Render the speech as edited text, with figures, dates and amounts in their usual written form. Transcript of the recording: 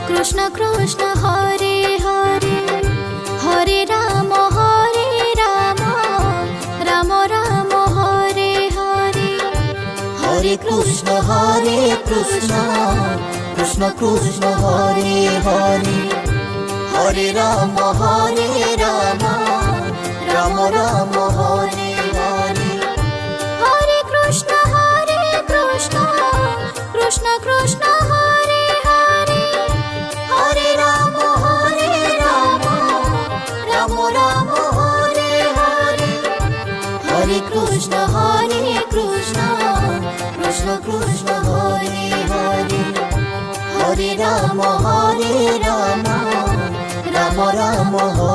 Krishna Krishna Hare Hare Hare Ram Ram Ram Hare Hare Hare Krishna Krishna Krishna Hare Hare Hare Ram Ram Ram Hare Hare Hare Krishna Krishna Krishna Hare Hare Hare Ram Ram Hare Hare Hare Krishna Krishna Krishna Hare Hare Hare Ram Ram Ram Hare